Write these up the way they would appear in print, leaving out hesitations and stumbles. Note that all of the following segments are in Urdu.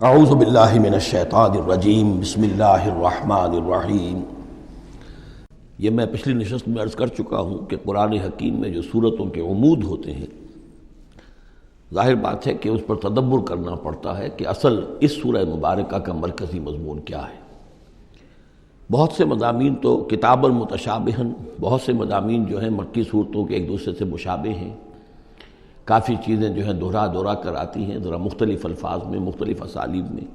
اعوذ باللہ من الشیطان الرجیم بسم اللہ الرحمن الرحیم۔ یہ میں پچھلی نشست میں عرض کر چکا ہوں کہ قرآن حکیم میں جو صورتوں کے عمود ہوتے ہیں، ظاہر بات ہے کہ اس پر تدبر کرنا پڑتا ہے کہ اصل اس سورہ مبارکہ کا مرکزی مضمون کیا ہے۔ بہت سے مضامین تو کتاب المتشابہ، بہت سے مضامین جو ہیں مکی صورتوں کے ایک دوسرے سے مشابہ ہیں، کافی چیزیں جو ہیں دہرا کر آتی ہیں ذرا مختلف الفاظ میں، مختلف اسالیب میں۔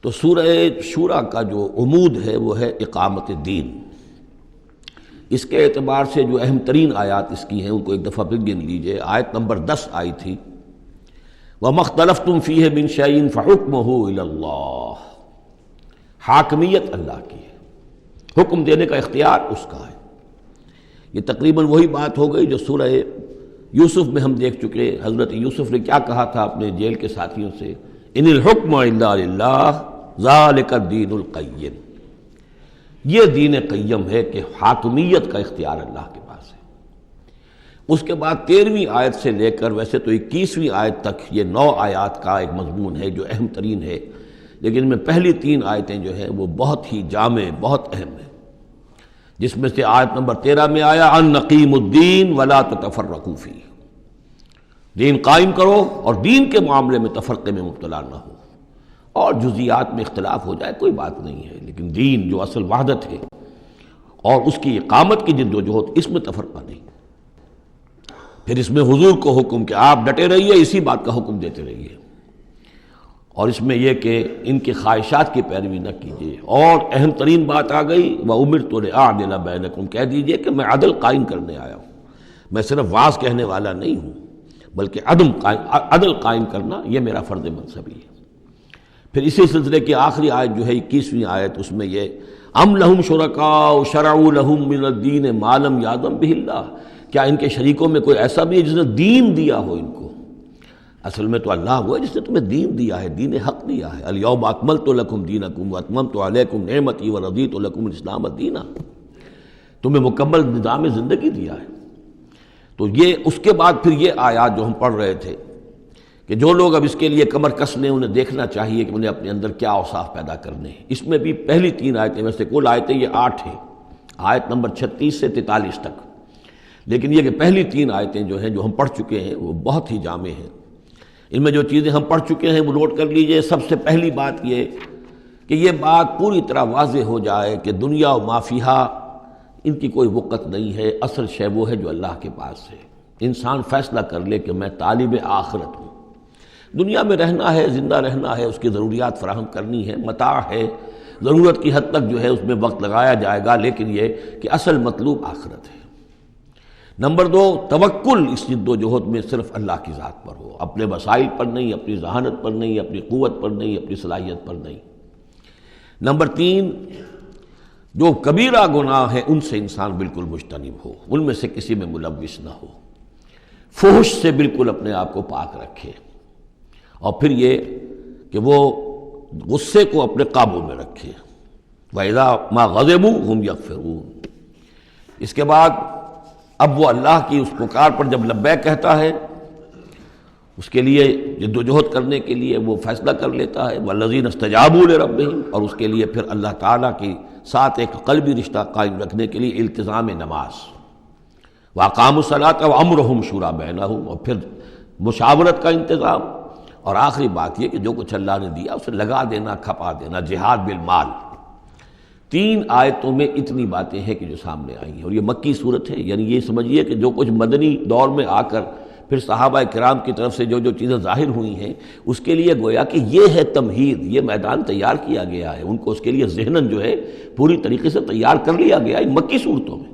تو سورہ شورى کا جو عمود ہے وہ ہے اقامت دین۔ اس کے اعتبار سے جو اہم ترین آیات اس کی ہیں ان کو ایک دفعہ پھر گن لیجئے۔ آیت نمبر 10 آئی تھی وَمَا اخْتَلَفْتُمْ فِيهِ مِنْ شَيْءٍ فَحُكْمُهُ إِلَى اللَّهِ۔ حاکمیت اللہ کی ہے، حکم دینے کا اختیار اس کا ہے۔ یہ تقریباً وہی بات ہو گئی جو سورہ یوسف میں ہم دیکھ چکے۔ حضرت یوسف نے کیا کہا تھا اپنے جیل کے ساتھیوں سے؟ ان الحکم الا للہ ذالک الدین القیم۔ یہ دین قیم ہے کہ حاکمیت کا اختیار اللہ کے پاس ہے۔ اس کے بعد 13ویں آیت سے لے کر ویسے تو 21ویں آیت تک یہ 9 آیات کا ایک مضمون ہے جو اہم ترین ہے، لیکن ان میں پہلی 3 آیتیں جو ہیں وہ بہت ہی جامع، بہت اہم ہیں، جس میں سے آیت نمبر 13 میں آیا ان نقیم الدین ولا تتفرقوا فیہ، دین قائم کرو اور دین کے معاملے میں تفرقے میں مبتلا نہ ہو، اور جزیات میں اختلاف ہو جائے کوئی بات نہیں ہے، لیکن دین جو اصل وحدت ہے اور اس کی اقامت کی جد و جہد، اس میں تفرقہ نہیں۔ پھر اس میں حضور کو حکم کہ آپ ڈٹے رہیے، اسی بات کا حکم دیتے رہیے، اور اس میں یہ کہ ان کی خواہشات کی پیروی نہ کیجیے۔ اور اہم ترین بات آ گئی وَأُمِرْتُ لِأَعْدِلَ بَيْنَكُمْ، کہہ دیجئے کہ میں عدل قائم کرنے آیا ہوں، میں صرف واعظ کہنے والا نہیں ہوں، بلکہ عدل قائم کرنا یہ میرا فرض منصبی ہے۔ پھر اسی سلسلے کی آخری آیت جو ہے 21ویں آیت، اس میں یہ ام لہم شرکاء شرعوا لہم من الدین ما لم یأذن بہ اللہ، کیا ان کے شریکوں میں کوئی ایسا بھی ہے جس نے دین دیا ہو ان کو؟ اصل میں تو اللہ وہ ہے جس نے تمہیں دین دیا ہے، دین حق دیا ہے۔ الیوم اکملت لکم دینکم واتممت علیکم نعمتی ورضیت لکم الاسلام دینا، تمہیں مکمل نظام زندگی دیا ہے۔ تو یہ اس کے بعد پھر یہ آیات جو ہم پڑھ رہے تھے کہ جو لوگ اب اس کے لیے کمر کس لیں انہیں دیکھنا چاہیے کہ انہیں اپنے اندر کیا اوصاف پیدا کرنے ہیں۔ اس میں بھی پہلی 3 آیتیں، ویسے کل آیتیں یہ 8 ہیں، آیت نمبر 36 سے 43 تک، لیکن یہ کہ پہلی 3 آیتیں جو ہیں جو ہم پڑھ چکے ہیں وہ بہت ہی جامع ہیں۔ ان میں جو چیزیں ہم پڑھ چکے ہیں وہ نوٹ کر لیجئے۔ سب سے پہلی بات یہ کہ یہ بات پوری طرح واضح ہو جائے کہ دنیا و ما فیہا ان کی کوئی وقت نہیں ہے، اصل شے وہ ہے جو اللہ کے پاس ہے۔ انسان فیصلہ کر لے کہ میں طالب آخرت ہوں، دنیا میں رہنا ہے، زندہ رہنا ہے، اس کی ضروریات فراہم کرنی ہے، متاع ہے، ضرورت کی حد تک جو ہے اس میں وقت لگایا جائے گا، لیکن یہ کہ اصل مطلوب آخرت ہے۔ نمبر 2، توکل اس جد و جہد میں صرف اللہ کی ذات پر ہو، اپنے وسائل پر نہیں، اپنی ذہانت پر نہیں، اپنی قوت پر نہیں، اپنی صلاحیت پر نہیں۔ نمبر 3، جو کبیرہ گناہ ہیں ان سے انسان بالکل مجتنب ہو، ان میں سے کسی میں ملوث نہ ہو، فحش سے بالکل اپنے آپ کو پاک رکھے، اور پھر یہ کہ وہ غصے کو اپنے قابو میں رکھے۔ وَإِذَا مَا غَضِبُوا هُمْ يَغْفِرُونَ۔ اس کے بعد اب وہ اللہ کی اس پکار پر جب لبیک کہتا ہے، اس کے لیے جد و جہد کرنے کے لیے وہ فیصلہ کر لیتا ہے وَالَّذِينَ اسْتَجَابُوا لِرَبِّهِمْ، اور اس کے لیے پھر اللہ تعالیٰ کی ساتھ ایک قلبی رشتہ قائم رکھنے کے لیے التزام نماز، وَأَقَامُوا الصَّلَاةَ وَأَمْرُهُمْ شُورَىٰ بَيْنَهُمْ، اور پھر مشاورت کا انتظام، اور آخری بات یہ کہ جو کچھ اللہ نے دیا اسے لگا دینا، کھپا دینا، جہاد بالمال۔ 3 آیتوں میں اتنی باتیں ہیں کہ جو سامنے آئی ہیں، اور یہ مکی صورت ہے، یعنی یہ سمجھیے کہ جو کچھ مدنی دور میں آ کر پھر صحابہ کرام کی طرف سے جو جو چیزیں ظاہر ہوئی ہیں اس کے لیے گویا کہ یہ ہے تمہید، یہ میدان تیار کیا گیا ہے، ان کو اس کے لیے ذہناً جو ہے پوری طریقے سے تیار کر لیا گیا ان مکی صورتوں میں۔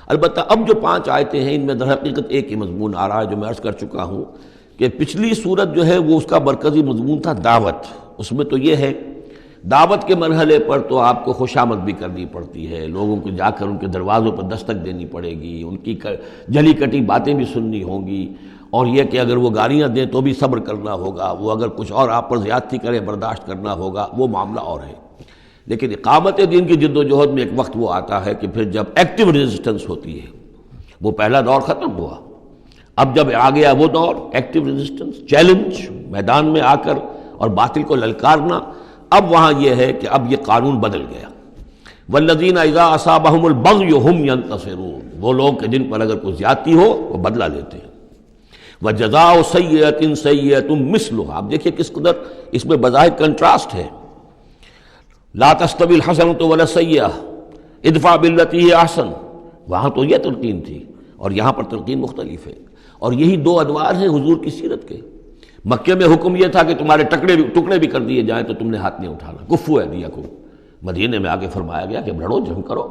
البتہ اب جو 5 آیتیں ہیں ان میں در حقیقت ایک ہی مضمون آ رہا ہے جو میں عرض کر چکا ہوں کہ پچھلی صورت جو ہے وہ اس کا مرکزی مضمون تھا دعوت۔ اس میں تو یہ ہے دعوت کے مرحلے پر تو آپ کو خوشامد بھی کرنی پڑتی ہے، لوگوں کو جا کر ان کے دروازوں پر دستک دینی پڑے گی، ان کی جلی کٹی باتیں بھی سننی ہوں گی، اور یہ کہ اگر وہ گالیاں دیں تو بھی صبر کرنا ہوگا، وہ اگر کچھ اور آپ پر زیادتی کریں برداشت کرنا ہوگا، وہ معاملہ اور ہے۔ لیکن اقامت دین کی جد و جہد میں ایک وقت وہ آتا ہے کہ پھر جب ایکٹیو ریزسٹنس ہوتی ہے، وہ پہلا دور ختم ہوا، اب جب آ گیا وہ دور ایکٹیو ریزسٹنس، چیلنج، میدان میں آ کر اور باطل کو للکارنا. اب وہاں یہ ہے کہ اب یہ قانون بدل گیا. والذین اذا اصابہم البغی ہم ینتصرون، وہ لوگ کہ جن پر اگر کوئی زیادتی ہو وہ بدلہ لیتے ہیں. وجزاء سیئۃ سیئۃ مثلھا، اب دیکھیے کس قدر اس میں بظاہر کنٹراسٹ ہے. لا تستوی الحسنۃ ولا السیئۃ ادفع بالتی ہی احسن، وہاں تو یہ تلقین تھی اور یہاں پر تلقین مختلف ہے. اور یہی دو ادوار ہیں حضور کی سیرت کے. مکے میں حکم یہ تھا کہ تمہارے ٹکڑے بھی کر دیے جائیں تو تم نے ہاتھ نہیں اٹھانا، کفوا ایدیکم. مدینے میں آگے فرمایا گیا کہ لڑو، جنگ کرو،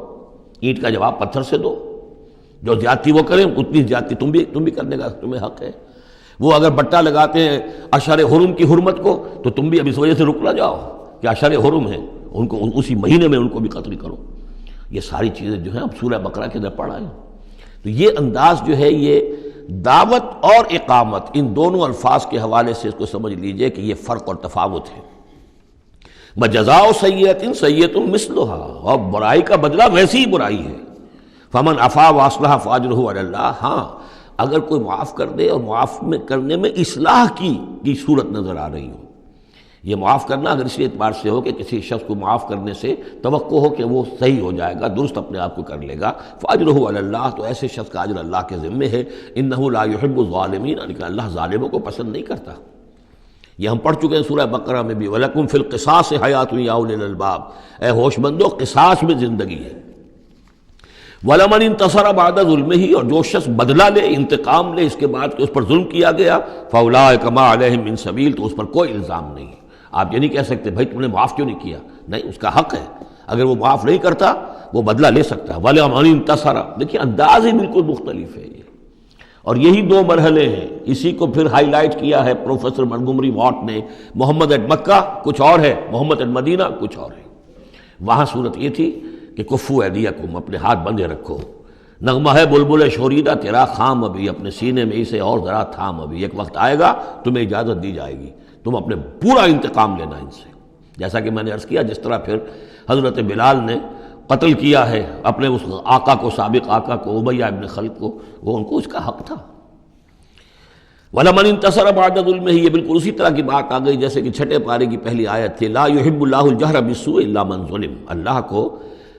اینٹ کا جواب پتھر سے دو. جو زیادتی وہ کریں اتنی زیادتی تم بھی کرنے کا تمہیں حق ہے. وہ اگر بٹا لگاتے ہیں اشہر حرم کی حرمت کو تو تم بھی اب اس وجہ سے رک نہ جاؤ کہ اشہر حرم ہیں، ان کو اسی مہینے میں ان کو بھی قتل کرو. یہ ساری چیزیں جو ہیں اب سورہ بقرہ کے اندر پڑھا ہے. تو یہ انداز جو ہے یہ دعوت اور اقامت ان دونوں الفاظ کے حوالے سے اس کو سمجھ لیجئے کہ یہ فرق اور تفاوت ہے. وجزاء سیئۃ سیئۃ مثلھا، اور برائی کا بدلہ ویسی ہی برائی ہے. فمن عفا واصلح فاجرہ علی اللہ، ہاں اگر کوئی معاف کر دے اور معاف میں کرنے میں اصلاح کی صورت نظر آ رہی ہو. یہ معاف کرنا اگر اسی اعتبار سے ہو کہ کسی شخص کو معاف کرنے سے توقع ہو کہ وہ صحیح ہو جائے گا، درست اپنے آپ کو کر لے گا، فاجرہ علی اللہ، تو ایسے شخص کا اجر اللہ کے ذمے ہے. انہ لا یحب الظالمین، لیکن اللہ ظالموں کو پسند نہیں کرتا. یہ ہم پڑھ چکے ہیں سورہ بقرہ میں بھی. وَلَكُمْ فِي الْقِصَاصِ حَيَاةٌ يَا أُولِي الْأَلْبَابِ، اے ہوش مندو قصاص میں زندگی ہے. وَلَمَنِ انتصر بعد ظلمہ، اور جو شخص بدلہ لے، انتقام لے اس کے بعد کہ اس پر ظلم کیا گیا، فَأُولَٰئِکَ مَا عَلَيْهِم مِّن سَبِیل، تو اس پر کوئی الزام نہیں. آپ یہ نہیں کہہ سکتے بھائی تم نے معاف کیوں نہیں کیا، نہیں، اس کا حق ہے. اگر وہ معاف نہیں کرتا وہ بدلہ لے سکتا ہے. وَلَمَنِ انتصر، دیکھیے انداز ہی بالکل مختلف ہے یہ. اور یہی دو مرحلے ہیں. اسی کو پھر ہائی لائٹ کیا ہے پروفیسر منگومری واٹ نے. محمد ایٹ مکہ کچھ اور ہے، محمد ایٹ مدینہ کچھ اور ہے. وہاں صورت یہ تھی کہ کفوا ایدیکم، اپنے ہاتھ بندھے رکھو. نغمہ ہے بلبل شوریدہ تیرا خام ابھی، اپنے سینے میں اسے اور ذرا تھام ابھی، ایک وقت آئے گا تمہیں اجازت دی جائے گی، تم اپنے پورا انتقام لینا ان سے. جیسا کہ میں نے عرض کیا جس طرح پھر حضرت بلال نے قتل کیا ہے اپنے اس آقا کو، سابق آقا کو، امیہ ابن خلف کو، وہ ان کو اس کا حق تھا. وَلَمَنِ انتَصَرَ بَعْدَ ظُلْمِهِ، یہ بالکل اسی طرح کی بات آ گئی جیسے کہ چھٹے پارے کی پہلی آیت تھی. لا يحب اللہ الجہر بالسوء الا من ظلم، اللہ کو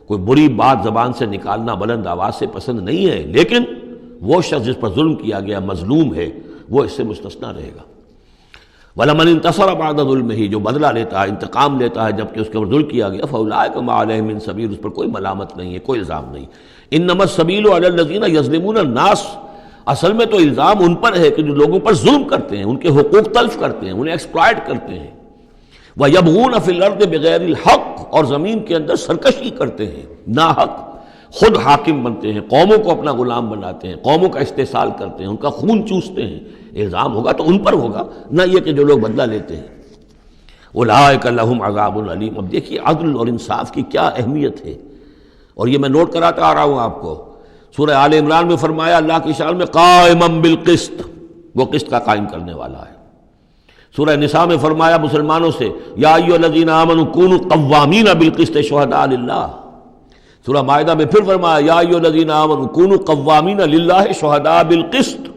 کوئی بری بات زبان سے نکالنا بلند آواز سے پسند نہیں ہے، لیکن وہ شخص جس پر ظلم کیا گیا مظلوم ہے وہ اس سے مستثنا رہے گا. وَلَمَنِ انتَصَرَ بَعْدَ ظُلْمِهِ، جو بدلہ لیتا ہے، انتقام لیتا ہے جبکہ اس کے اوپر ظلم کیا گیا، فَأُولَٰئِکَ مَا عَلَيْهِم مِّن سَبِیل، اس پر کوئی ملامت نہیں ہے، کوئی الزام نہیں. اِنَّمَا السَّبِیلُ عَلَى الَّذِینَ یَظْلِمُونَ النَّاسَ، اصل میں تو الزام ان پر ہے کہ جو لوگوں پر ظلم کرتے ہیں، ان کے حقوق تلف کرتے ہیں، انہیں ایکسپلائٹ کرتے ہیں. وَيَبْغُونَ فِي الْأَرْضِ بِغَيْرِ الْحَقِّ، اور زمین کے اندر سرکشی کرتے ہیں ناحق، خود حاکم بنتے ہیں، قوموں کو اپنا غلام بناتے ہیں، قوموں کا استحصال کرتے ہیں، ان کا خون چوستے ہیں. الزام ہوگا تو ان پر ہوگا، نہ یہ کہ جو لوگ بدلہ لیتے ہیں. اولئک لہم عذاب علیم. اب دیکھیے عدل اور انصاف کی کیا اہمیت ہے، اور یہ میں نوٹ کراتا آ رہا ہوں آپ کو. سورہ آل عمران میں فرمایا اللہ کی شان میں قائما بالقسط، وہ قسط کا قائم کرنے والا ہے. سورہ نساء میں فرمایا مسلمانوں سے یا ایھا الذین آمنوا کونوا قوامین بالقسط شہداء للہ. سورہ مائدہ میں پھر فرمایا یا ایھا الذین آمنوا کونوا قوامین للہ شہداء بالقسط.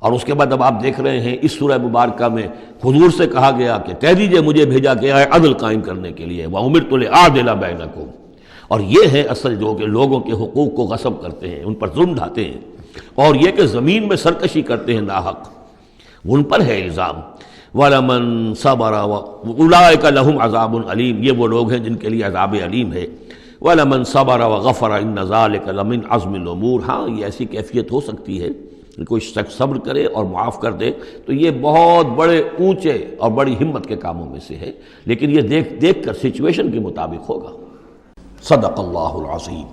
اور اس کے بعد اب آپ دیکھ رہے ہیں اس سورہ مبارکہ میں حضور سے کہا گیا کہ کہہ دیجئے مجھے بھیجا گیا ہے عدل قائم کرنے کے لیے. وَأُمِرْتُ لِأَعْدِلَ بَيْنَكُمْ. اور یہ ہے اصل جو کہ لوگوں کے حقوق کو غصب کرتے ہیں، ان پر ظلم ڈھاتے ہیں، اور یہ کہ زمین میں سرکشی کرتے ہیں ناحق، ان پر ہے الزام. وَلَمَنْ صَبَرَ أُولَٰئِکَ لَهُمْ عَذَابٌ عَلِيمٌ، یہ وہ لوگ ہیں جن کے لیے عذاب علیم ہے. وَلَمَنْ صَبَرَ وَغَفَرَ إِنَّ ذَلِكَ لَمِنْ عَزْمِ الْأُمُورِ. ہاں یہ ایسی کیفیت ہو سکتی ہے کہ کوئی شخص صبر کرے اور معاف کر دے تو یہ بہت بڑے اونچے اور بڑی ہمت کے کاموں میں سے ہے، لیکن یہ دیکھ کر سچویشن کے مطابق ہوگا. صدق اللہ العظیم.